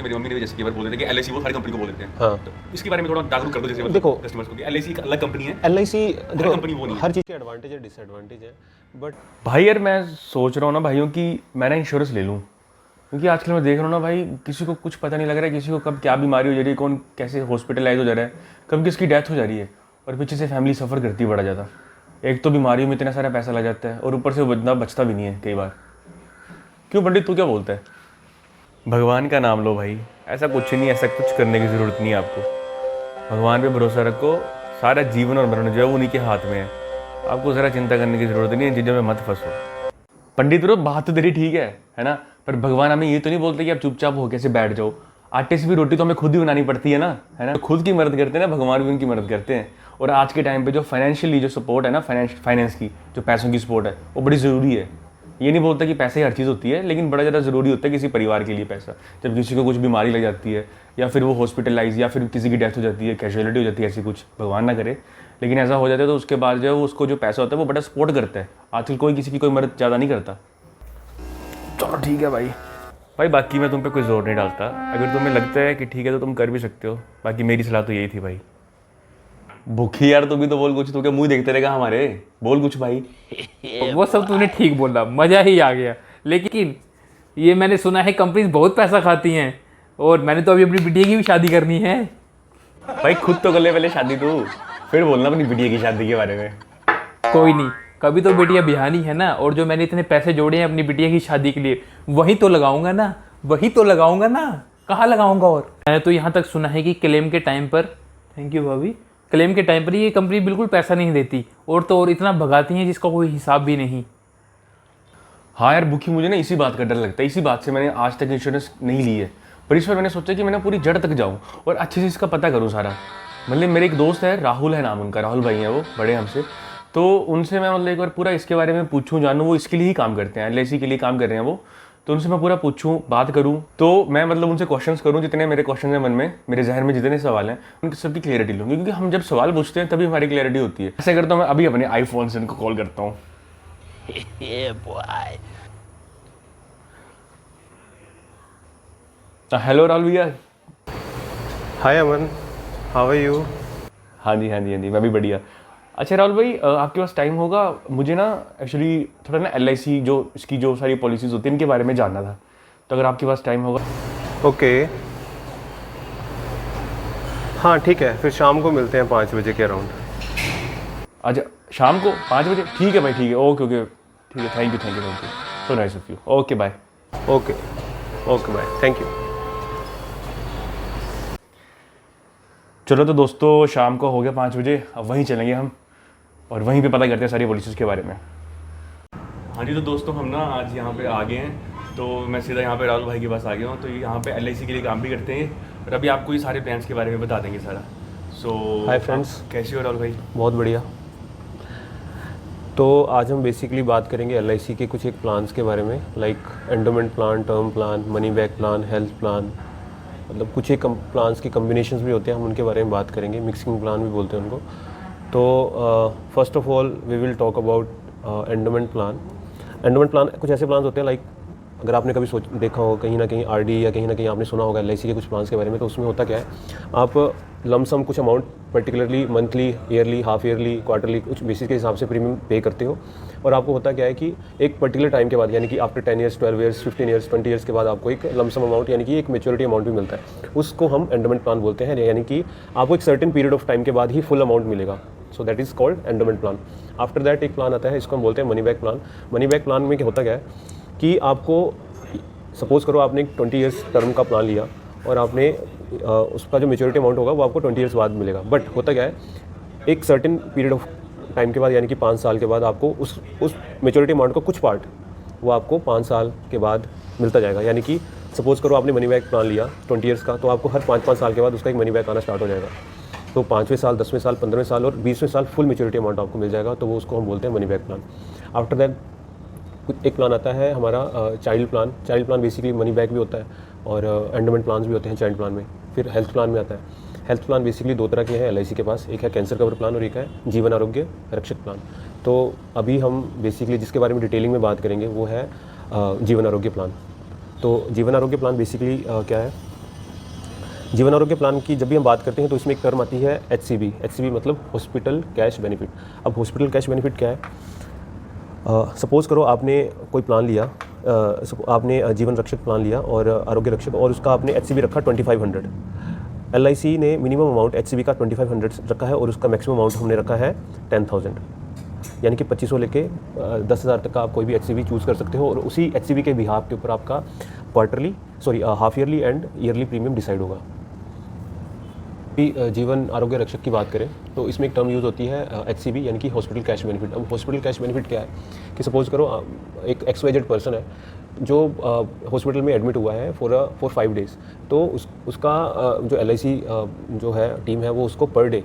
मेरी मम्मी ने भी जैसे कि बोल रहे थे कि एलआईसी वो हर कंपनी को बोल देते हैं। हाँ। तो इसके बारे में थोड़ा जागरूक कर दो जैसे देखो कस्टमर्स को कि एलआईसी एक अलग कंपनी है, LIC देखो कंपनी वो नहीं है। हर चीज़ के एडवांटेज है डिसएडवांटेज है, बट भाई यार मैं सोच रहा हूँ ना भाइयों कि मैं ना इंश्योरेंस ले लूँ, क्योंकि आजकल मैं देख रहा हूँ ना भाई, किसी को कुछ पता नहीं लग रहा है, किसी को कब क्या बीमारी हो जा रही है, कौन कैसे हॉस्पिटलाइज हो जा रहा है, कब किसकी डेथ हो जा रही है, और पीछे से फैमिली सफ़र करती है बड़ा ज़्यादा। एक तो बीमारियों में इतना सारा पैसा लग जाता है और ऊपर से वो बंदा बचता भी नहीं है कई बार। क्यों पंडित तू क्या बोलता है? भगवान का नाम लो भाई, ऐसा कुछ नहीं, ऐसा कुछ करने की ज़रूरत नहीं है आपको। भगवान पे भरोसा रखो, सारा जीवन और मरण जो है वो उन्हीं के हाथ में है। आपको ज़रा चिंता करने की ज़रूरत नहीं है, इन चीज़ों में मत फंसो। पंडित ब्रो बात तो तेरी ठीक है ना, पर भगवान हमें ये तो नहीं बोलते कि आप चुपचाप होके से बैठ जाओ। आटे से भी रोटी तो हमें खुद ही बनानी पड़ती है ना, तो खुद की मदद करते हैं ना, भगवान भी उनकी मदद करते हैं। और आज के टाइम पे जो फाइनेंशियली जो सपोर्ट है ना, फाइनेंस की जो पैसों की सपोर्ट है वो बड़ी ज़रूरी है। ये नहीं बोलता कि पैसे हर चीज़ होती है, लेकिन बड़ा ज़्यादा ज़रूरी होता है किसी परिवार के लिए पैसा। जब किसी को कुछ बीमारी लग जाती है या फिर वो हॉस्पिटलाइज या फिर किसी की डेथ हो जाती है, कैजुअलिटी हो जाती है, ऐसी कुछ भगवान ना करे, लेकिन ऐसा हो जाता है तो उसके बाद जो है उसको जो पैसा होता है वो बड़ा सपोर्ट करता है। आजकल कोई किसी की कोई मदद ज़्यादा नहीं करता। चलो ठीक है भाई बाकी मैं तुम पे कोई जोर नहीं डालता। अगर तुम्हें लगता है कि ठीक है तो तुम कर भी सकते हो, बाकी मेरी सलाह तो यही थी भाई। भूखी यार, तू भी तो बोल कुछ, तू क्या मुंह देखते रहेगा हमारे, बोल कुछ भाई। वो सब तूने ठीक बोला, मज़ा ही आ गया। लेकिन ये मैंने सुना है कंपनीज बहुत पैसा खाती हैं, और मैंने तो अभी अपनी बिटिया की भी शादी करनी है। भाई खुद तो कर ले पहले शादी तू, फिर बोलना अपनी बिटिया की शादी के बारे में। कोई नहीं, कभी तो बिटिया बिहानी है ना, और जो मैंने इतने पैसे जोड़े हैं अपनी बिटिया की शादी के लिए वही तो लगाऊंगा ना, कहाँ लगाऊंगा। और मैंने तो यहाँ तक सुना है कि क्लेम के टाइम पर, थैंक यू भाभी, क्लेम के टाइम पर ये कंपनी बिल्कुल पैसा नहीं देती, और तो और इतना भगाती हैं जिसका कोई हिसाब भी नहीं। हाँ यार भूखी, मुझे ना इसी बात का डर लगता है, इसी बात से मैंने आज तक इंश्योरेंस नहीं ली है। पर इस बार मैंने सोचा कि मैंने पूरी जड़ तक जाऊँ और अच्छे से इसका पता करूँ सारा। मतलब मेरे एक दोस्त है, राहुल है नाम उनका, राहुल भाई हैं वो, बड़े हमसे, तो उनसे मैं मतलब एक बार पूरा इसके बारे में पूछूं, जानूं, वो इसके लिए ही काम करते हैं, LIC के लिए काम कर रहे हैं वो। तो उनसे मैं पूरा पूछूं, बात करूं, तो मैं मतलब उनसे क्वेश्चंस करूं, जितने मेरे क्वेश्चन हैं मन में, मेरे जहन में जितने सवाल हैं उनकी सबकी क्लियरिटी लूँ, क्योंकि हम जब सवाल पूछते हैं तभी हमारी क्लियरिटी होती है। ऐसा करता हूँ मैं अभी अपने आईफोन से उनको कॉल करता हूँ। हेलो राहुल भैया। हाय अमन, हाउ आर यू? हाँ जी मैं भी बढ़िया। अच्छा राहुल भाई, आपके पास टाइम होगा? मुझे ना एक्चुअली थोड़ा ना LIC जो इसकी जो सारी पॉलिसीज़ होती हैं इनके बारे में जानना था, तो अगर आपके पास टाइम होगा। ओके, हाँ ठीक है, फिर शाम को मिलते हैं 5 बजे के अराउंड। अच्छा शाम को 5 बजे, ठीक है भाई, ठीक है, ओके ठीक है, thank you, so nice of you, okay bye. Okay bye, thank you. चलो तो दोस्तों शाम को हो गया 5 बजे, अब वहीं चलेंगे हम और वहीं पे पता करते हैं सारी पॉलिसीज़ के बारे में। हाँ जी, तो दोस्तों हम ना आज यहाँ पे आ गए हैं, तो मैं सीधा यहाँ पे राहुल भाई के पास आ गया हूँ। तो ये यहाँ पे LIC के लिए काम भी करते हैं और अभी आपको ये सारे प्लान्स के बारे में बता देंगे सारा। सो हाय फ्रेंड्स, कैसे हो राहुल भाई? बहुत बढ़िया। तो आज हम बेसिकली बात करेंगे LIC के कुछ एक प्लान्स के बारे में, like endowment plan, term plan, money back plan, health plan, मतलब कुछ एक प्लान्स की कम्बिनेशंस भी होते हैं, हम उनके बारे में बात करेंगे। मिक्सिंग प्लान भी बोलते हैं उनको। तो first of all we will talk about endowment plan. Endowment plan कुछ ऐसे प्लान्स होते हैं, लाइक अगर आपने कभी देखा हो कहीं ना कहीं RD या कहीं ना कहीं आपने सुना होगा LIC के कुछ प्लान्स के बारे में, तो उसमें होता क्या है, आप लमसम कुछ amount particularly monthly, yearly, half yearly, quarterly कुछ बेसिस के हिसाब से प्रीमियम पे करते हो। और आपको होता क्या है कि एक पर्टिकुलर टाइम के बाद, यानी कि after 10 years, 12 years, 15 years, 20 years के बाद आपको एक लमसम अमाउंट, यानी कि एक मेच्योरिटी अमाउंट भी मिलता है। उसको हम एंडोमेंट प्लान बोलते हैं, यानी कि आपको एक सर्टेन पीरियड ऑफ टाइम के बाद ही फुल अमाउंट मिलेगा। So that is called endowment plan. After that एक प्लान आता है, इसको हम बोलते हैं money back plan. Money back plan में क्या होता क्या है कि आपको सपोज़ करो आपने एक 20 ईयर्स टर्म का प्लान लिया और आपने उसका जो मेच्योरिटी अमाउंट होगा वो आपको 20 ईयर्स बाद मिलेगा। बट होता क्या है, एक सर्टेन पीरियड ऑफ टाइम के बाद, यानी कि 5 साल के बाद आपको उस मेच्योरिटी अमाउंट का कुछ पार्ट वो आपको 5 साल के बाद मिलता जाएगा। यानी कि सपोज़ करो आपने मनी बैक प्लान लिया 20 ईयर्स का, तो आपको हर 5-5 साल के बाद उसका एक मनी बैक आना स्टार्ट हो जाएगा। तो 5वें साल, 10वें साल, 15वें साल और 20वें साल फुल मेच्योरिटी अमाउंट आपको मिल जाएगा। तो वो उसको हम बोलते हैं money back plan. After that एक प्लान आता है हमारा child plan. Child plan basically money back भी होता है और एंडोमेंट प्लान्स भी होते हैं चाइल्ड प्लान में। फिर हेल्थ प्लान में आता है। हेल्थ प्लान बेसिकली 2 तरह के हैं LIC के पास, एक है कैंसर कवर प्लान और एक है जीवन आरोग्य रक्षक प्लान। तो अभी हम बेसिकली जिसके बारे में डिटेलिंग में बात करेंगे वो है जीवन आरोग्य प्लान। तो जीवन आरोग्य प्लान बेसिकली क्या है जीवन आरोग्य प्लान की जब भी हम बात करते हैं तो इसमें एक टर्म आती है HCB। HCB मतलब हॉस्पिटल कैश बेनिफिट। अब हॉस्पिटल कैश बेनिफिट क्या है? सपोज़ करो आपने कोई प्लान लिया, आपने जीवन रक्षक प्लान लिया और आरोग्य रक्षक, और उसका आपने HCB रखा 2500। LIC ने मिनिमम अमाउंट HCB का 2500 रखा है और उसका मैक्सिमम अमाउंट हमने रखा है 10,000, यानी कि 2500 लेके 10,000 तक का आप कोई भी HCB चूज़ कर सकते हो और उसी HCB के बिहाफ के ऊपर आपका half yearly and yearly premium decide होगा। जीवन आरोग्य रक्षक की बात करें तो इसमें एक टर्म यूज़ होती है HCB, यानी कि हॉस्पिटल कैश बेनिफिट। अब हॉस्पिटल कैश बेनिफिट क्या है कि सपोज़ करो एक XYZ पर्सन है जो हॉस्पिटल में एडमिट हुआ है फॉर 5 डेज़, तो उसका जो LIC जो है टीम है वो उसको पर डे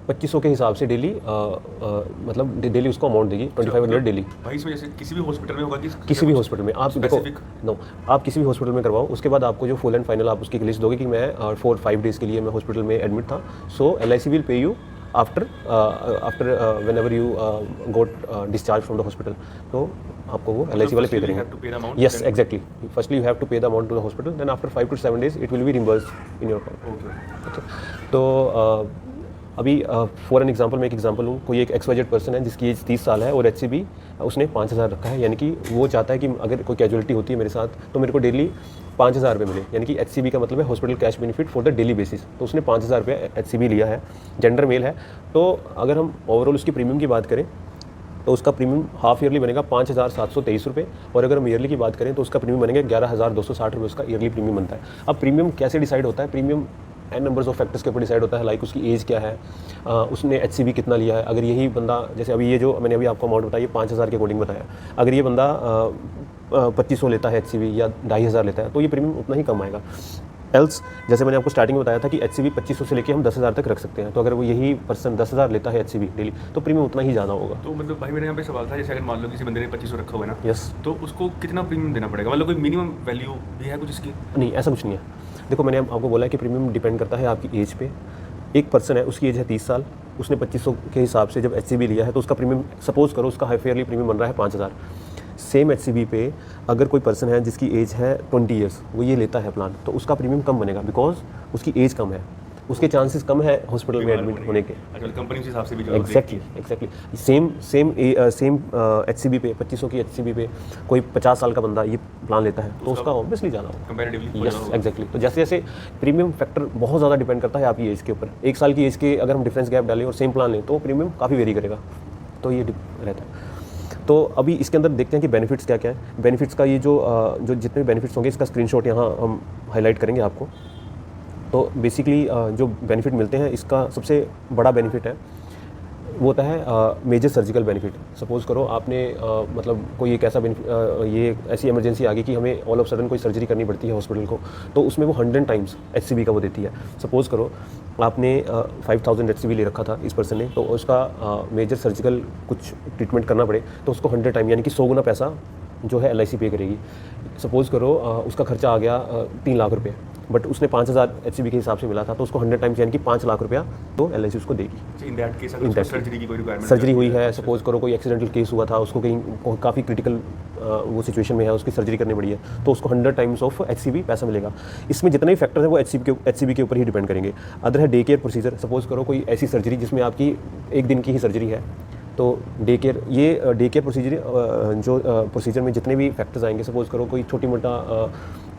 2500 के हिसाब से डेली मतलब डेली उसको अमाउंट देगी 2500 डेली। भाई इसमें जैसे किसी भी हॉस्पिटल में होगा कि किसी भी हॉस्पिटल में आप देखो Specific? आप किसी भी हॉस्पिटल में करवाओ, उसके बाद आपको जो फुल एंड फाइनल आप उसकी एक लिस्ट दोगे कि मैं 4-5 डेज़ के लिए मैं हॉस्पिटल में एडमिट था, सो LIC will pay you after whenever you got discharge from the hospital, तो आपको वो LIC वाले पे करेंगे। Yes, exactly. Firstly you have to pay the amount to the hospital, then after 5 to 7 days it will be reimbursed in your account. Okay. तो अभी for an example मैं एक एग्जांपल लूँ, कोई एक XYZ पर्सन है जिसकी एज 30 साल है और HCB उसने 5,000 रखा है, यानी कि वो चाहता है कि अगर कोई कैजुअलिटी होती है मेरे साथ तो मेरे को डेली 5,000 रुपये मिले, यानी कि HCB का मतलब है hospital cash benefit for the daily basis. तो उसने 5,000 रुपये HCB लिया है, जेंडर मेल है। तो अगर हम ओवरऑल उसकी प्रीमियम की बात करें तो उसका प्रीमियम हाफ ईयरली बनेगा 5,723 रुपये, और अगर हम ईयरली की बात करें तो उसका प्रीमियम बनेगा 11,260 रुपये उसका ईयरली प्रीमियम बनता है। अब प्रीमियम कैसे डिसाइड होता है? Premium N numbers of factors के ऊपर डिसाइड होता है, लाइक उसकी एज क्या है, उसने HCB कितना लिया है। अगर यही बंदा, जैसे अभी ये जो मैंने अभी आपको अमाउंट बताया 5,000 के अकॉर्डिंग बताया, अगर ये बंदा 2500 लेता है HCB या 2,500 लेता है तो ये प्रीमियम उतना ही कम आएगा। एल्स जैसे मैंने आपको स्टार्टिंग में बताया था कि HCB 2500 से लेके हम 10,000 तक रख सकते हैं, तो अगर वो यही पर्सन 10,000 लेता है HCB डेली तो प्रीमियम उतना ही ज़्यादा होगा। तो मतलब भाई मेरे यहाँ पे सवाल था, जैसे अगर मान लो किसी बंदे ने 2500 रखा हुआ है ना, यस, तो उसको कितना प्रीमियम देना पड़ेगा? मतलब कोई मिनिमम वैल्यू भी है कुछ इसकी? नहीं, ऐसा कुछ नहीं है। देखो मैंने आपको बोला है कि प्रीमियम डिपेंड करता है आपकी एज पे। एक पर्सन है उसकी एज है 30 साल, उसने 2500 के हिसाब से जब HCB लिया है तो उसका प्रीमियम सपोज करो उसका हाफ ईयरली प्रीमियम बन रहा है 5,000। सेम HCB पे अगर कोई पर्सन है जिसकी एज है 20 ईयर्स, वो ये लेता है प्लान, तो उसका प्रीमियम कम बनेगा बिकॉज उसकी एज कम है, उसके चांसेस कम है हॉस्पिटल में एडमिट होने के। कंपनी के हिसाब से भी एग्जैक्टली सेम HCB पे 2500 की HCB पे कोई 50 साल का बंदा ये प्लान लेता है तो उसका ऑब्वियसली ज़्यादा होगा कंपैरेटिवली। Yes, exactly. तो जैसे जैसे प्रीमियम फैक्टर बहुत ज़्यादा डिपेंड करता है आपकी एज के ऊपर। 1 साल की एज के अगर हम डिफरेंस गैप डालें और सेम प्लान लें तो प्रीमियम काफ़ी वेरी करेगा, तो ये रहता है। तो अभी इसके अंदर देखते हैं कि बेनिफिट्स क्या क्या है। बेनिफिट्स का ये जो जितने बेनिफिट्स होंगे इसका स्क्रीनशॉट यहाँ हम हाईलाइट करेंगे आपको। तो बेसिकली जो बेनिफिट मिलते हैं, इसका सबसे बड़ा बेनिफिट है वो होता है मेजर सर्जिकल बेनिफिट। सपोज़ करो आपने मतलब कोई एक ऐसा ये ऐसी इमरजेंसी आ गई कि हमें ऑल ऑफ सडन कोई सर्जरी करनी पड़ती है हॉस्पिटल को, तो उसमें वो 100 टाइम्स HCB का वो देती है। सपोज़ करो आपने 5,000 HCB ले रखा था इस पर्सन ने, तो उसका मेजर सर्जिकल कुछ ट्रीटमेंट करना पड़े तो उसको 100 टाइम यानी कि 100 गुना पैसा जो है LIC पे करेगी। सपोज़ करो उसका खर्चा आ गया 3 लाख रुपये, बट उसने 5,000 HCB के हिसाब से मिला था तो उसको 100 टाइम्स यानी कि 5 लाख रुपया तो LIC उसको देगी। इन दैट केस अगर सर्जरी की कोई रिक्वायरमेंट सर्जरी हुई है, सपोज करो कोई एक्सीडेंटल केस हुआ था, उसको कहीं काफ़ी क्रिटिकल वो सिचुएशन में है, उसकी सर्जरी करनी पड़ी है, तो उसको 100 टाइम्स ऑफ HCB पैसा मिलेगा। इसमें जितने भी फैक्टर है वो HCB के ऊपर ही डिपेंड करेंगे। अदर है डे केयर प्रोसीजर। सपोज करो कोई ऐसी सर्जरी जिसमें आपकी 1 दिन की ही सर्जरी है, तो डे केयर, ये डे केयर प्रोसीजर में जितने भी फैक्टर्स आएंगे, सपोज करो कोई छोटी मोटा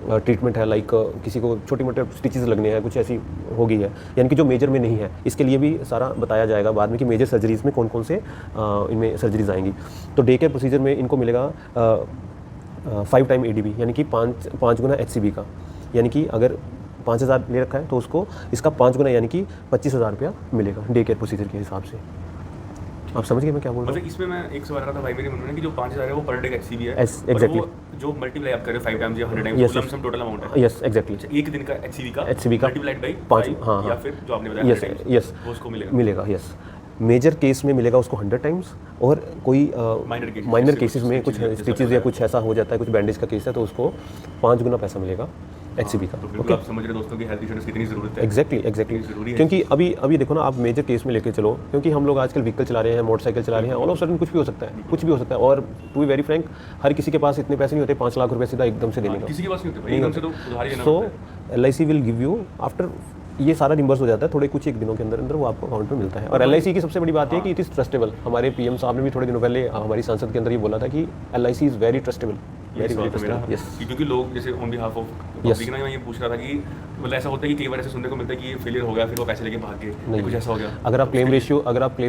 ट्रीटमेंट है, लाइक किसी को छोटी मोटे स्टिचेस लगने हैं, कुछ ऐसी हो गई है, यानी कि जो मेजर में नहीं है, इसके लिए भी सारा बताया जाएगा बाद में कि मेजर सर्जरीज़ में कौन कौन से इनमें सर्जरीज आएंगी। तो डे केयर प्रोसीजर में इनको मिलेगा 5 टाइम ADB यानी कि 5 गुना HCB का, यानी कि अगर 5,000 ले रखा है तो उसको इसका 5 गुना यानी कि 25,000 रुपया मिलेगा डे केयर प्रोसीजर के हिसाब से। आप समझ गए मैं क्या बोल रहा हूँ? मतलब इसमें मैं एक सवाल रहा था भाई मेरे मन में कि जो 5,000 है वो पर डे का HCB है, एग्जैक्टली, जो मल्टीप्लाई आप कर रहे हो 5 टाइम्स या 100 times, lump sum total amount है। Yes, exactly. एक दिन का HCB का मल्टीप्लाइड बाय 5, हाँ, या फिर जो आपने बताया यस वो उसको मिलेगा। यस, मेजर केस में मिलेगा उसको 100 टाइम्स, और कोई माइनर केसेस में कुछ स्टिचेस या कुछ ऐसा हो जाता है, कुछ बैंडेज का केस है, तो उसको 5 गुना पैसा मिलेगा HCB का। तो बिल्कुल आप समझ रहे दोस्तों की हेल्थ इंश्योरेंस कितनी ज़रूरत है। एग्जैक्टली, क्योंकि अभी देखो ना, आप मेजर केस में लेके चलो, क्योंकि हम लोग आजकल व्हीकल चला रहे हैं, मोटरसाइकिल चला रहे हैं, ऑल ऑफ सडन कुछ भी हो सकता है, और टू बी वेरी फ्रैंक हर किसी के पास इतने पैसे नहीं होते 5 लाख रुपए सीधा एकदम से देने का, किसी के पास नहीं होते, एकदम से तो उधार ही लेना सो पड़ता है। LIC will give you after, ये सारा रिम्बर्स हो जाता है थोड़े कुछ एक दिनों के अंदर अंदर वो आपको अकाउंट में मिलता है। और LIC की सबसे बड़ी बात है कि इट इज़ ट्रस्टेबल। हमारे PM साहब ने भी थोड़े दिनों पहले हमारी संसद के अंदर ये बोला था कि LIC is very trustable, very very trustable. Yes, क्योंकि लोग जैसे ऑन बिहाफ ऑफ पब्लिक ना, मैं ये पूछ रहा था कि मतलब ऐसा होता है कि कई बार ऐसे सुनने को मिलता है कि ये फेलियर हो गया फिर वो पैसे लेके भाग गए, कुछ ऐसा हो गया। अगर आप क्लेम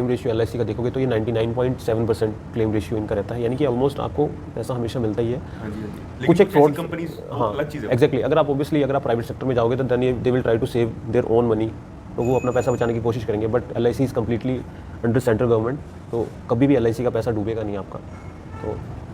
रेशियो LIC का देखोगे तो ये 99.7% क्लेम रेशियो इनका रहता है, यानी कि ऑलमोस्ट आपको पैसा हमेशा मिलता ही है। हाँ जी, हाँ जी। कुछ एक फ्रॉड कंपनीज हाँ अलग चीज़ है। एग्जैक्टली, अगर आप ऑब्वियसली अगर आप प्राइवेट सेक्टर में जाओगे तो they will try to save their own money, तो वो अपना पैसा बचाने की कोशिश करेंगे। But LIC is completely under central government, तो कभी भी LIC का पैसा डूबेगा नहीं आपका।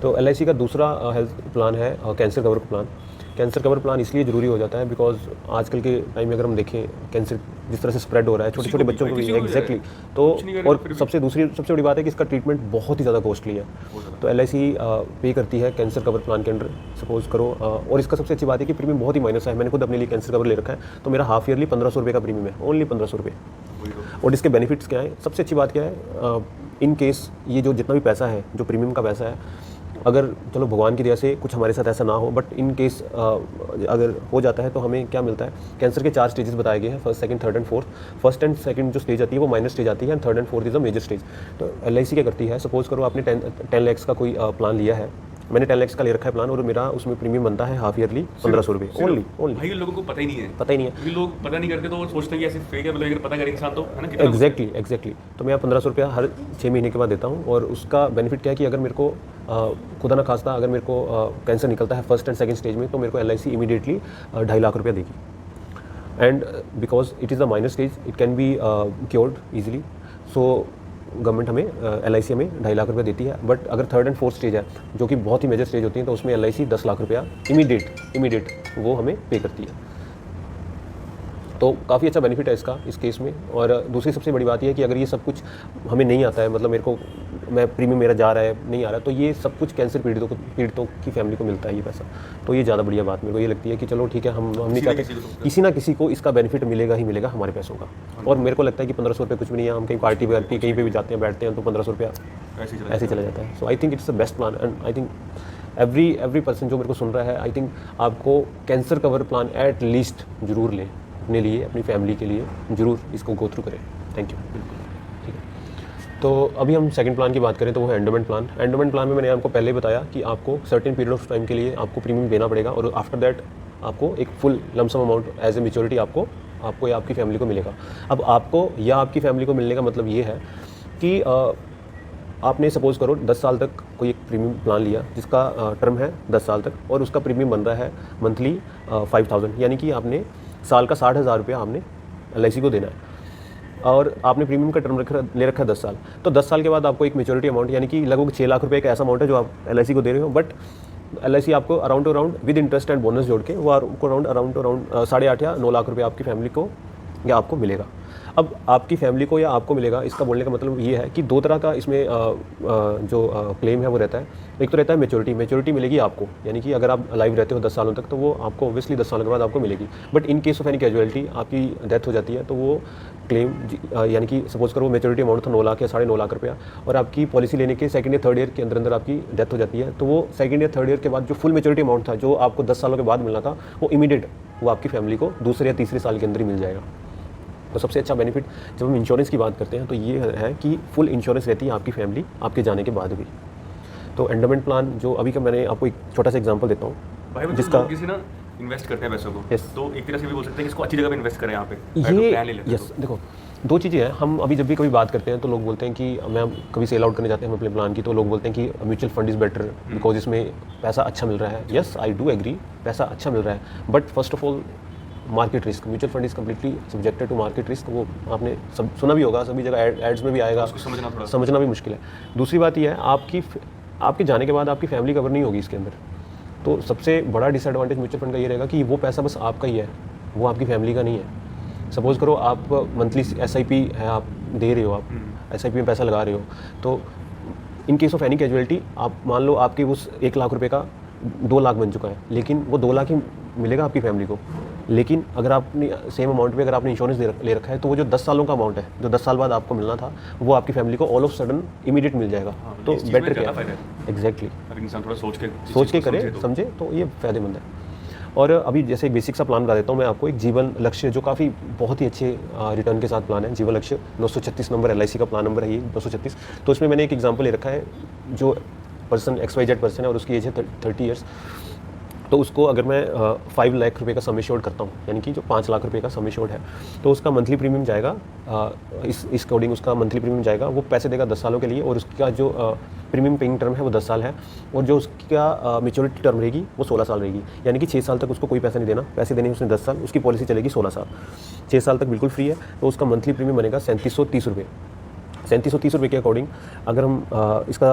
तो LIC का दूसरा हेल्थ प्लान है cancer cover plan. Cancer cover plan इसलिए ज़रूरी हो जाता है बिकॉज आजकल के टाइम में अगर हम देखें कैंसर जिस तरह से स्प्रेड हो रहा है छोटे छोटे बच्चों को भी, एग्जैक्टली। तो और सबसे बड़ी बात है कि इसका ट्रीटमेंट बहुत ही ज़्यादा कॉस्टली है। तो LIC पे करती है कैंसर कवर प्लान के अंडर, सपोज करो। और इसका सबसे अच्छी बात है कि प्रीमियम बहुत ही माइनस है। मैंने खुद अपने लिए कैंसर कवर ले रखा है, तो मेरा हाफ ईयरली 1500 रुपये का प्रीमियम है, ओनली 1500 रुपये। और इसके बेनिफिट्स क्या है, सबसे अच्छी बात क्या है, इन केस ये जो जितना भी पैसा है, जो प्रीमियम का पैसा है, अगर चलो भगवान की दया से कुछ हमारे साथ ऐसा ना हो, बट इन केस अगर हो जाता है तो हमें क्या मिलता है। कैंसर के 4 स्टेजेस बताए गए हैं, first, second, third and fourth. First and second जो स्टेज आती है वो माइनर स्टेज आती है, and third and fourth is a major stage. तो LIC क्या करती है, सपोज करो आपने 10 लाख का कोई प्लान लिया है, मैंने 10 लाख का ले रखा है प्लान, और मेरा उसमें प्रीमियम बनता है हाफ ईयरली 1500 रुपये ओनली। भाई लोगों को पता ही नहीं है, क्योंकि लोग पता नहीं करते तो वो सोचते हैं कि ऐसे फेक है, मतलब अगर पता करे इंसान तो है ना कितना। एग्जैक्टली। तो मैं 1500 रुपया हर 6 महीने के बाद देता हूँ। और उसका बेनिफिट क्या है कि अगर मेरे को खुदा ना खास्ता अगर मेरे को कैंसर निकलता है फर्स्ट एंड सेकंड स्टेज में, तो मेरे को LIC इमीडिएटली 2.5 लाख रुपया देगी। And because it is the minor stage, it can be cured easily, so government हमें LIC हमें 2.5 लाख रुपया देती है। बट अगर थर्ड एंड फोर्थ स्टेज है, जो कि बहुत ही मेजर स्टेज होती है, तो उसमें LIC 10 लाख रुपया इमीडिएट वो हमें पे करती है। तो काफ़ी अच्छा बेनिफिट है इसका इस केस में। और दूसरी सबसे बड़ी बात यह है कि अगर ये सब कुछ हमें नहीं आता है, मतलब मेरे को प्रीमियम मेरा जा रहा है नहीं आ रहा है, तो ये सब कुछ कैंसर पीड़ितों की फैमिली को मिलता है ये पैसा। तो ये ज़्यादा बढ़िया बात मेरे को ये लगती है कि चलो ठीक है, हम नहीं चाहते किसी ना किसी को इसका बेनिफिट मिलेगा ही मिलेगा हमारे पैसों का। और मेरे को लगता है कि 1500 रुपये कुछ भी नहीं है। हम कहीं पार्टी वगैरह कहीं पे भी जाते हैं, बैठते हैं, तो 1500 रुपया ऐसे ही चला जाता है। So I think it's the best plan, and I think every person जो मेरे को सुन रहा है, आई थिंक आपको cancer cover plan at least जरूर लें अपने लिए, अपनी फैमिली के लिए जरूर इसको गो थ्रू करें। Thank you. ठीक है, तो अभी हम सेकंड प्लान की बात करें तो वो है एंडोमेंट प्लान। एंडोमेंट प्लान में मैंने आपको पहले ही बताया कि आपको सर्टेन पीरियड ऑफ टाइम के लिए आपको प्रीमियम देना पड़ेगा, और आफ्टर दैट आपको एक full lump sum amount as a maturity आपको या आपकी फैमिली को मिलेगा। अब आपको या आपकी फैमिली को मिलने का मतलब ये है कि आपने सपोज़ करो 10 साल तक कोई एक प्रीमियम प्लान लिया जिसका टर्म है 10 साल तक, और उसका प्रीमियम बन रहा है मंथली 5000, यानी कि आपने साल का 60,000 रुपया आपने LIC को देना है, और आपने प्रीमियम का टर्म ले रखा है 10 साल। तो 10 साल के बाद आपको एक मेच्योरिटी अमाउंट, यानी कि लगभग 6 लाख रुपये का ऐसा अमाउंट है जो आप LIC को दे रहे हो। बट LIC आपको around with interest and bonus जोड़ के वो आपको अराउंड 8.5 या 9 लाख रुपये आपकी फैमिली को या आपको मिलेगा। अब आपकी फैमिली को या आपको मिलेगा, इसका बोलने का मतलब ये है कि 2 तरह का इसमें जो क्लेम है वो रहता है। एक तो रहता है मेच्योरिटी मिलेगी आपको, यानी कि अगर आप लाइव रहते हो 10 सालों तक तो वो आपको ऑब्वियसली 10 सालों के बाद आपको मिलेगी। But in case of any casualty आपकी डेथ हो जाती है तो वो क्लेम यानी कि सपोज करो मेच्योरिटी अमाउंट था 9 लाख या 9.5 लाख रुपया, और आपकी पॉलिसी लेने के सेकंड या थर्ड ईयर के अंदर आपकी डेथ हो जाती है, तो वो सेकंड या थर्ड ईयर के बाद जो फुल मेच्योरिटी अमाउंट था जो आपको 10 सालों के बाद मिलना था, वो इमीडिएट वो आपकी फैमिली को दूसरे या तीसरे साल के अंदर ही मिल जाएगा। तो सबसे अच्छा बेनिफिट जब हम इंश्योरेंस की बात करते हैं तो ये है कि फुल इंश्योरेंस रहती है आपकी फैमिली आपके जाने के बाद भी। तो एंडोमेंट प्लान जो अभी का मैंने आपको एक छोटा सा एग्जांपल देता हूँ, भाई जिसका किसी ना इन्वेस्ट करते हैं पैसों को, Yes. तो एक तरह से भी बोल सकते हैं कि इसको अच्छी जगह पे इन्वेस्ट करें यहाँ पे, ये यस देखो 2 चीज़ें हैं। हम अभी जब भी कभी बात करते हैं तो लोग बोलते हैं कि मैं कभी सेल आउट करने जाते हैं हम अपने प्लान की, तो लोग बोलते हैं कि mutual fund is better because इसमें पैसा अच्छा मिल रहा है। यस, आई डू एग्री, पैसा अच्छा मिल रहा है, but first of all market risk, mutual fund is completely subjected to market risk. वो आपने सुना भी होगा, सभी जगह एड्स में भी आएगा, समझना भी मुश्किल है। दूसरी बात यह है आपके जाने के बाद आपकी फैमिली कवर नहीं होगी इसके अंदर। तो सबसे बड़ा डिसएडवांटेज म्यूचुअल फंड का ये रहेगा कि वो पैसा बस आपका ही है, वो आपकी फैमिली का नहीं है। सपोज़ करो आप मंथली SIP है, आप दे रहे हो, आप SIP में पैसा लगा रहे हो, तो in case of any casualty आप मान लो आपके उस 1 लाख रुपए का 2 लाख बन चुका है, लेकिन वो 2 लाख ही मिलेगा आपकी फैमिली को। लेकिन अगर आपने सेम अमाउंट पे अगर आपने इंश्योरेंस ले रखा है, तो वो जो 10 सालों का अमाउंट है जो 10 साल बाद आपको मिलना था, वो आपकी फैमिली को ऑल ऑफ सडन इमीडिएट मिल जाएगा। तो बेटर क्या है, एग्जैक्टली अगर इंसान थोड़ा सोच के करे, समझे, तो ये फ़ायदेमंद है। और अभी जैसे एक बेसिक सा प्लान बता देता हूँ मैं आपको, एक जीवन लक्ष्य जो काफ़ी बहुत ही अच्छे रिटर्न के साथ प्लान है। जीवन लक्ष्य 936 नंबर LIC का प्लान नंबर है ये 936। तो इसमें मैंने एक एग्जांपल ले रखा है, जो पर्सन XYZ पर्सन है और उसकी एज है 30 ईयर्स। तो उसको अगर मैं 5 लाख रुपए का सम एश्योर्ड करता हूँ, यानी कि जो 5 लाख रुपए का सम एश्योर्ड है, तो उसका मंथली प्रीमियम जाएगा इस अकॉर्डिंग उसका मंथली प्रीमियम जाएगा, वो पैसे देगा 10 सालों के लिए, और उसका जो प्रीमियम पेइंग टर्म है वो 10 साल है, और जो उसका मैच्योरिटी टर्म रहेगी वो 16 साल रहेगी। यानी कि 6 साल तक उसको कोई पैसा नहीं देना, पैसे देने उसने 10 साल, उसकी पॉलिसी चलेगी 16 साल, 6 साल तक बिल्कुल फ्री है। तो उसका मंथली प्रीमियम बनेगा 3730 रुपये। 3730 रुपये के अकॉर्डिंग अगर हम इसका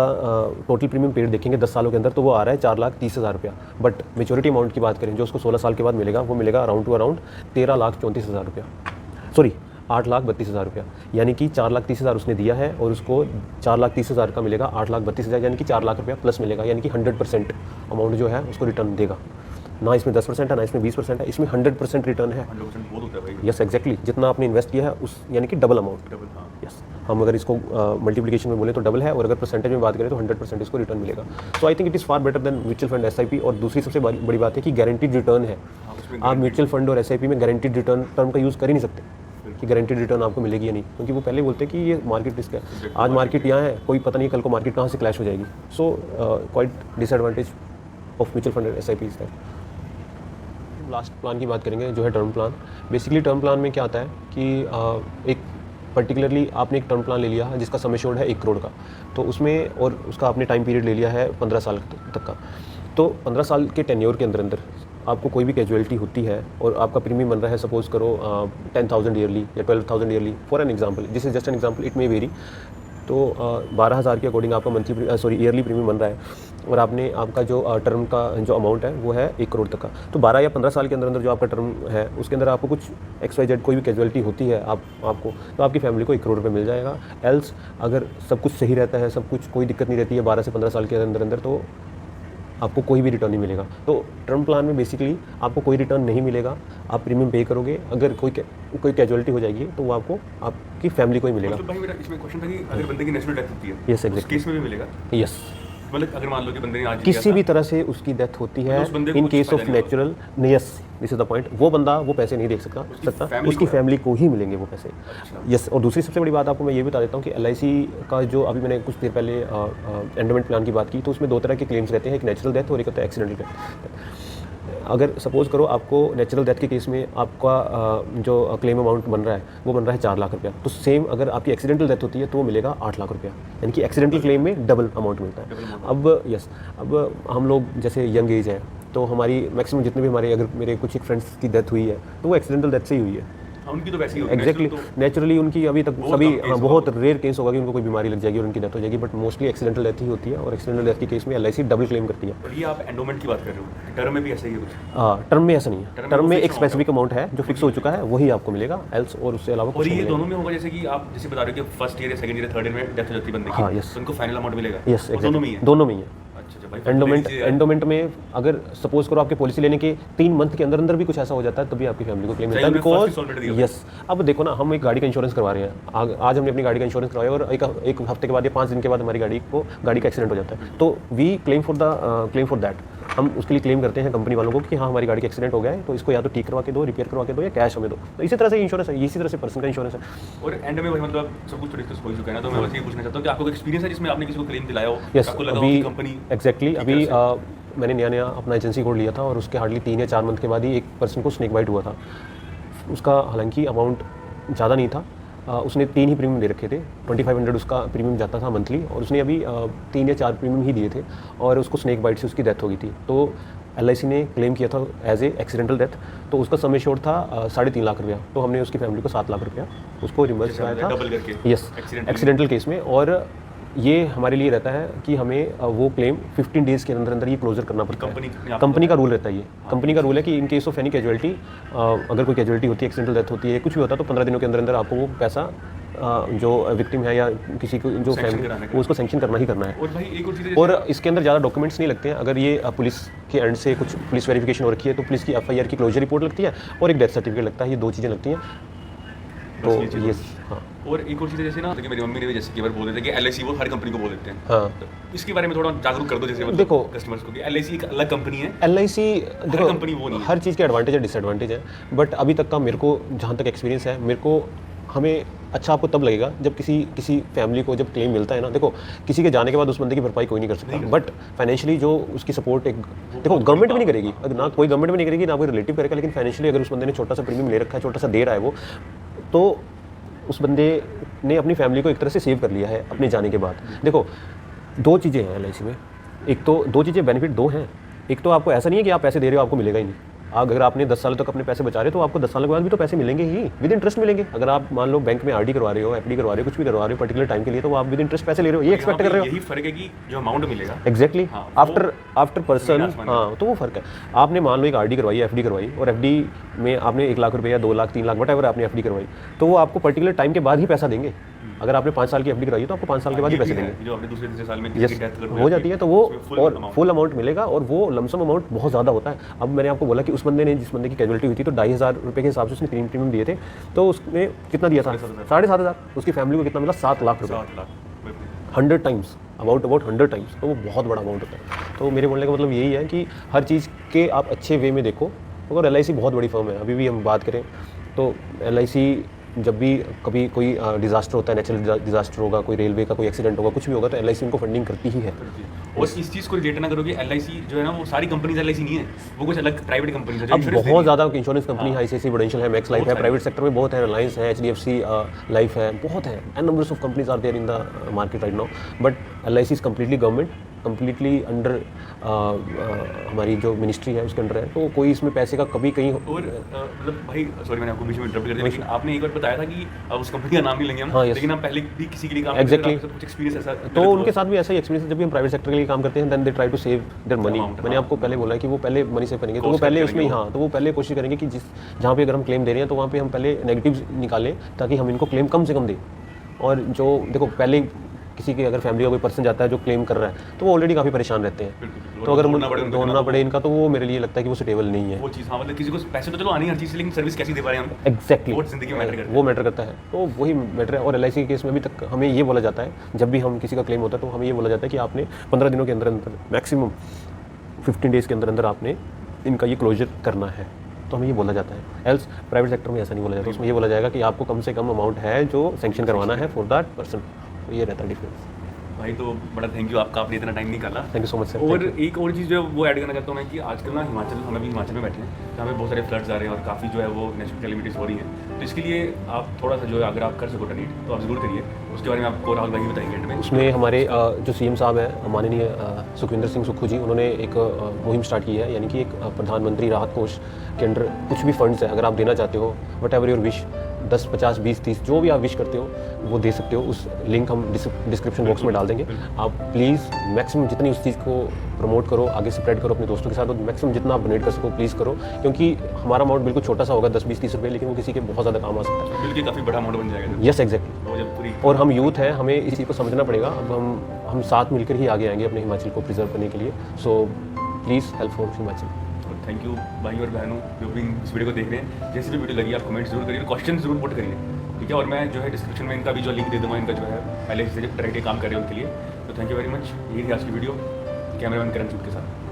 टोटल प्रीमियम पीरियड देखेंगे 10 सालों के अंदर, तो वो आ रहा है 4,30,000 रुपया। बट मेच्योरिटी अमाउंट की बात करें जो उसको 16 साल के बाद मिलेगा, वो मिलेगा अराउंड 13,34,000 रुपया, सॉरी 8,32,000 रुपया। यानी कि 4,30,000 उसने दिया है और उसको 4,30,000 का मिलेगा 8,32,000, यानी कि 4 लाख रुपया प्लस मिलेगा। यानी कि 100% अमाउंट जो है उसको रिटर्न देगा। ना इसमें 10% है, ना इसमें 20% है, इसमें 100% रिटर्न है। 100% बहुत होता है भाई। यस एग्जैक्टली, जितना आपने इन्वेस्ट किया है उस यानी कि डबल अमाउंट। यस, हम अगर इसको मल्टीप्लिकेशन में बोले तो डबल है, और अगर परसेंटेज में बात करें तो 100% इसको रिटर्न मिलेगा। So I think it is far better than mutual fund SIP। और दूसरी सबसे बड़ी बात है कि गारंटीड रिटर्न है। आप म्यूचुअल फंड और SIP में गारंटीड रिटर्न टर्म का यूज़ कर ही नहीं सकते कि गारंटीड रिटर्न आपको मिलेगी या नहीं, क्योंकि वो पहले बोलते हैं कि ये मार्केट रिस्क है, आज मार्केट यहाँ है, कोई पता नहीं कल को मार्केट कहाँ से क्लैश हो जाएगी। So quite disadvantage of mutual fund और SIP is that. Last plan की बात करेंगे जो है term plan. Basically term plan में क्या आता है कि एक पर्टिकुलरली आपने एक टर्म प्लान ले लिया है जिसका सम एश्योर्ड है 1 करोड़ का, तो उसमें और उसका आपने टाइम पीरियड ले लिया है 15 साल तक का। तो 15 साल के टेन्योर के अंदर आपको कोई भी कैजुअलिटी होती है और आपका प्रीमियम बन रहा है, सपोज करो 10,000 ईयरली या 12,000 yearly, for an example, this is just an example, it may very. तो 12,000 के अकॉर्डिंग आपका ईयरली प्रीमियम बन रहा है, और आपका जो टर्म का जो अमाउंट है वो है 1 करोड़ तक का। तो 12 या 15 साल के अंदर जो आपका टर्म है उसके अंदर आपको कुछ XYZ कोई भी कैजुअलिटी होती है आपको, तो आपकी फैमिली को 1 करोड़ रुपये मिल जाएगा। एल्स अगर सब कुछ सही रहता है, सब कुछ कोई दिक्कत नहीं रहती है 12 से 15 साल के अंदर, तो आपको कोई भी रिटर्न नहीं मिलेगा। तो टर्म प्लान में बेसिकली आपको कोई रिटर्न नहीं मिलेगा, आप प्रीमियम पे करोगे, अगर कोई कैजुअलिटी हो जाएगी तो वो आपको आपकी फैमिली को ही मिलेगा। मतलब भाई मेरा इसमें क्वेश्चन था कि अगर बंदे की नेचुरल डेथ होती है, यस उस केस में भी मिलेगा? यस, मतलब अगर मान लो कि बंदे ने आज किसी भी तरह से उसकी डेथ होती है in case of natural, yes this is the point, वो बंदा वो पैसे नहीं देख सकता, उसकी फैमिली को ही मिलेंगे वो पैसे। यस, और दूसरी सबसे बड़ी बात आपको मैं ये भी बता देता हूँ कि LIC का जो अभी मैंने कुछ देर पहले एंडोमेंट प्लान की बात की, तो उसमें 2 तरह के क्लेम्स रहते हैं, एक नेचुरल डेथ और एक होता है एक्सीडेंटल डेथ। अगर सपोज करो आपको नेचुरल डेथ के केस में आपका जो क्लेम अमाउंट बन रहा है वो बन रहा है 4 लाख रुपया, तो सेम अगर आपकी एक्सीडेंटल डेथ होती है तो वो मिलेगा 8 लाख रुपया, यानी कि एक्सीडेंटल क्लेम में डबल अमाउंट मिलता है। अब हम लोग जैसे यंग एज है, तो हमारी मैक्सिमम जितने भी अगर मेरे कुछ एक फ्रेंड्स की डेथ हुई है तो वो एक्सीडेंटल डेथ से ही हुई है। उनकी तो वैसे ही एग्जैक्टली, नेचुरली उनकी अभी तक सभी बहुत रेयर केस होगा कि उनको कोई बीमारी लग जाएगी और उनकी डेथ हो जाएगी, बट मोस्टली एक्सीडेंटल डेथ ही होती है, और एक्सीडेंटल डेथ के केस में LIC डबल क्लेम करती है। और ये आप एंडोमेंट की बात कर रहे हो, टर्म में भी ऐसा ही है कुछ? टर्म में ऐसा नहीं है, टर्म में एक स्पेसिफिक अमाउंट है जो फिक्स हो चुका है, वही आपको मिलेगा, एल्स और उससे अलावा और ये दोनों में होगा, जैसे कि आप जैसे बता रहे हो कि फर्स्ट ईयर या सेकंड ईयर या थर्ड ईयर में डेथ हो जाती है बंदे की, हाँ, yes, तो उनको फाइनल अमाउंट मिलेगा? यस, दोनों में ही है? दोनों में ही है। अच्छा भाई, एंडोमेंट में अगर सपोज करो आपके पॉलिसी लेने के 3 मंथ के अंदर भी कुछ ऐसा हो जाता है, तभी आपकी फैमिली को क्लेम मिलता है, बिकॉज यस। अब देखो ना, हम एक गाड़ी का इंश्योरेंस करवा रहे हैं, आज हमने अपनी गाड़ी का इंश्योरेंस करवाया और एक हफ्ते के बाद या 5 दिन के बाद हमारी गाड़ी का एक्सीडेंट हो जाता है, तो वी क्लेम फॉर दैट, हम उसके लिए क्लेम करते हैं कंपनी वालों को कि हाँ हमारी गाड़ी का एक्सीडेंट हो गया है, तो इसको या तो ठीक करवा के दो, रिपेयर करवा के दो, या कैश हमें दो। तो इसी तरह से इंश्योरेंस है, इसी तरह से पर्सन का इंश्योरेंस है। और एंड में भाई मतलब सब कुछ डिस्कस हो चुका है ना, तो मैं बस ये पूछना चाहता हूँ कि आपको एक्सपीरियंस है जिसमें आपने किसी को क्लेम दिलाया हो? यस, आपको लगा अभी कंपनी एग्जैक्टली अभी मैंने नया अपना एजेंसी कोड लिया था, और उसके हार्डली 3 या 4 मंथ के बाद ही एक पर्सन को स्नेक बाइट हुआ था। उसका हालांकि अमाउंट ज़्यादा नहीं था, उसने 3 ही प्रीमियम दे रखे थे, 2500 उसका प्रीमियम जाता था मंथली, और उसने अभी 3 या 4 प्रीमियम ही दिए थे, और उसको स्नेक बाइट से उसकी डेथ हो गई थी। तो LIC ने क्लेम किया था एज ए एक्सीडेंटल डेथ, तो उसका सम एश्योर्ड था 3.5 लाख रुपया, तो हमने उसकी फैमिली को 7 लाख रुपया उसको रिम्बर्स कराया था, यस, एक्सीडेंटल केस में। और ये हमारे लिए रहता है कि हमें वो क्लेम 15 डेज़ के अंदर ये क्लोजर करना पड़ता है। कंपनी का रूल रहता है, ये कंपनी का रूल है कि in case of any casualty, अगर कोई कैजुअलिटी होती है, एक्सीडेंटल डेथ होती है, कुछ भी होता है, तो 15 दिनों के अंदर आपको वो पैसा जो विक्टिम है या किसी को जो फैमिली, वो उसको सैंक्शन करना ही करना है। और भाई एक और चीज़, और इसके अंदर ज़्यादा डॉक्यूमेंट्स नहीं लगते हैं, अगर ये पुलिस के एंड से कुछ पुलिस वेरिफिकेशन हो रखी है तो पुलिस की FIR की क्लोजर रिपोर्ट लगती है, और एक डेथ सर्टिफिकेट लगता है, ये 2 चीज़ें लगती हैं। तो बस ये चीज़ ये होती हाँ है। और एक और चीज़ है जैसे ना, कि मेरी मम्मी ने भी जैसे कई बार बोल देते हैं कि LIC वो हर कंपनी को बोल देते हैं, हाँ तो इसके बारे में थोड़ा जागरूक कर दो जैसे मतलब देखो, कस्टमर्स को कि LIC एक अलग कंपनी है, LIC देखो कंपनी वो नहीं है। हर चीज़ के एडवांटेज है डिसएडवांटेज है, बट अभी तक का मेरे को जहाँ तक एक्सपीरियंस है, मेरे को हमें अच्छा आपको तब लगेगा जब किसी फैमिली को जब क्लेम मिलता है ना, देखो किसी के जाने के बाद उस बंदे की भरपाई कोई नहीं कर सकता, बट फाइनेंशियली जो उसकी सपोर्ट एक देखो गवर्नमेंट भी नहीं करेगी, अगर ना कोई गवर्नमेंट भी नहीं करेगी ना कोई रिलेटिव करेगा, लेकिन फाइनेंशियली अगर उस बंदे ने छोटा सा प्रीमियम ले रखा है, छोटा सा दे रहा है वो, तो उस बंदे ने अपनी फैमिली को एक तरह से सेव कर लिया है अपने जाने के बाद। देखो 2 चीज़ें हैं LIC में, एक तो 2 चीज़ें बेनिफिट 2 हैं, एक तो आपको ऐसा नहीं है कि आप पैसे दे रहे हो आपको मिलेगा ही नहीं, अगर आपने 10 साल तक अपने पैसे बचा रहे हो तो आपको 10 साल के बाद भी तो पैसे मिलेंगे ही, विद इंटरेस्ट मिलेंगे। अगर आप मान लो बैंक में RD करवा रहे हो, FD करवा रहे हो, कुछ भी करवा रहे हो पर्टिकुलर टाइम के लिए, तो आप विद इंटरेस्ट पैसे ले रहे हो, ये एक्सपेक्ट कर रहे हो। यही फर्क है कि जो अमाउंट मिलेगा एग्जैक्टली हाँ, आफ्टर पर्सन, आसमान हाँ तो वो फर्क है। आपने मान लो एक RD करवाई, FD करवाई, और FD में आपने 1 लाख रुपये या 2 लाख 3 लाख वट आपने FD करवाई, तो वो आपको पर्टिकुलर टाइम के बाद ही पैसा देंगे। अगर आपने 5 साल की FD करवाई है तो आपको 5 साल के बाद ही पैसे देंगे, जो आपने दूसरे तीसरे साल में यस किसी की डेथ हो जाती है, तो वो और फुल अमाउंट मिलेगा, और वो लमसम अमाउंट बहुत ज़्यादा होता है। अब मैंने आपको बोला कि उस बंदे ने, जिस बंदे की कैजुअलिटी हुई थी, तो 2,500 रुपये के हिसाब से उसने प्रीमियम दिए थे, तो उसने कितना दिया था 7,500, उसकी फैमिली को कितना मिला 7 लाख रुपये, 7 लाख 100 टाइम्स, अबाउट 100 टाइम्स, तो वो बहुत बड़ा अमाउंट होता है। तो मेरे बोलने का मतलब यही है कि हर चीज़ के आप अच्छे वे में देखो, और LIC बहुत बड़ी फर्म है। अभी भी हम बात करें तो LIC जब भी कभी कोई डिज़ास्टर होता है, नेचुरल डिज़ास्टर होगा, कोई रेलवे का कोई एक्सीडेंट होगा, कुछ भी होगा, तो LIC उनको फंडिंग करती ही है। और इस चीज़ को रिलेट ना करो कि LIC जो है ना, वो सारी कंपनीज LIC नहीं है, वो कुछ अलग प्राइवेट कंपनीज है जो अब insurance बहुत देती ज़्यादा इंश्योरेंस कंपनी है, ICICI प्रूडेंशियल है, मैक्स लाइफ है, सारी प्राइवेट सेक्टर में बहुत है, रिलायंस है, HDFC लाइफ है, बहुत है, and numbers of companies are there in the market right now, but LIC is completely government, completely under हमारी जो मिनिस्ट्री है उसके अंडर है, तो कोई इसमें पैसे का कभी कहीं और मतलब भाई सॉरी मैंने आपको बीच में इंटरप्ट कर दिया, लेकिन आपने एक बार बताया था कि उस कंपनी का नाम नहीं लेंगे हम, हाँ, yes. लेकिन हम पहले भी किसी के लिए काम Exactly. करते थे, कुछ एक्सपीरियंस ऐसा तो उनके साथ भी ऐसा ही एक्सपीरियंस है, जब भी हम प्राइवेट सेक्टर के लिए काम करते हैं, then they try to save their money. Amount, मैंने हाँ। आपको पहले बोला है कि वो पहले मनी सेव करेंगे, तो वो Cost पहले cut उसमें ही करेंगे हाँ, तो वो पहले कोशिश करेंगे कि जिस जहाँ पे अगर हम क्लेम दे रहे हैं तो वहाँ पे हम पहले नेगेटिव निकालें, ताकि हम इनको क्लेम कम से कम दें। और जो देखो पहले किसी की अगर फैमिली का कोई पर्सन जाता है जो क्लेम कर रहा है, तो वो ऑलरेडी काफ़ी परेशान रहते हैं, तो अगर ढूंढना पड़े इनका, तो वो मेरे लिए लगता है कि वो सुटेबल नहीं है। वो चीज़ हाँ, मतलब किसी को पैसे तो चलो आनी हर चीज़ से, लेकिन सर्विस कैसी दे पा रहे हैं हम, एग्जैक्टली वो जिंदगी में मैटर करता है। वो मैटर करता है, तो वही मैटर है। और LIC के केस में अभी तक हमें ये बोला जाता है, जब भी हम किसी का क्लेम होता है तो हमें ये बोला जाता है कि आपने 15 दिनों के अंदर अंदर, मैक्सिमम 15 डेज़ के अंदर अंदर आपने इनका ये क्लोजर करना है, तो हमें ये बोला जाता है। एल्स प्राइवेट सेक्टर में ऐसा नहीं बोला जाता, उसमें ये बोला जाएगा कि आपको कम से कम अमाउंट है जो सेंक्शन करवाना है फॉर दैट पर्सन, तो ये रहता है डिफरेंस। भाई तो बड़ा थैंक यू आपका, आपने इतना टाइम निकाला। Thank you so much sir. और एक और चीज़ जो है वो ऐड करना चाहता हूँ मैं कि आजकल ना हिमाचल, हम अभी हिमाचल में बैठे हैं, जहाँ पे बहुत सारे फ्लड्स आ रहे हैं और काफ़ी जो है वो नेचुरल कैलेमिटीज़ हो रही हैं, तो इसके लिए आप थोड़ा सा जो है अगर आप कर सको डोनेट तो आप ज़रूर करिए। उसके बारे में आपको राहुल भाई बताएंगे एंड में। उसमें हमारे जो CM साहब हैं माननीय सुखविंदर सिंह सुक्खू जी, उन्होंने एक मुहिम स्टार्ट की है, यानी कि एक प्रधानमंत्री राहत कोष के अंडर कुछ भी फंड्स है, अगर आप देना चाहते हो, वट एवर योर विश, 10, 50, 20, 30 जो भी आप विश करते हो वो दे सकते हो। उस लिंक हम डिस्क्रिप्शन बॉक्स में डाल देंगे। आप प्लीज़ मैक्सिमम जितनी उस चीज़ को प्रमोट करो, आगे स्प्रेड करो अपने दोस्तों के साथ, और मैक्सिमम जितना आप डोनेट कर सको प्लीज़ करो, क्योंकि हमारा अमाउंट बिल्कुल छोटा सा होगा, 10, 20, 30 रुपये, लेकिन वो किसी के बहुत ज़्यादा काम आ सकता है। बिल्कुल काफ़ी बड़ा अमाउंट बन जाएगा यस एग्जैक्टली। वो जब पूरी, और हम यूथ हैं, हमें इस चीज़ को समझना पड़ेगा। अब हम साथ मिलकर ही आगे आएंगे अपने हिमाचल को प्रिजर्व करने के लिए। So please help for Himachal. Thank you भाई और बहनों जो भी इस वीडियो को देख रहे हैं। जैसे भी वीडियो लगी आप कमेंट जरूर करिए, क्वेश्चन जरूर पुट करिए, ठीक है। और मैं जो है डिस्क्रिप्शन में इनका भी जो लिंक दे दूँगा, इनका जो है पहले से डायरेक्टली काम कर रहे हैं उनके लिए। तो थैंक यू वेरी मच। यही थी आज की वीडियो कैमरामैन करण सूद के साथ।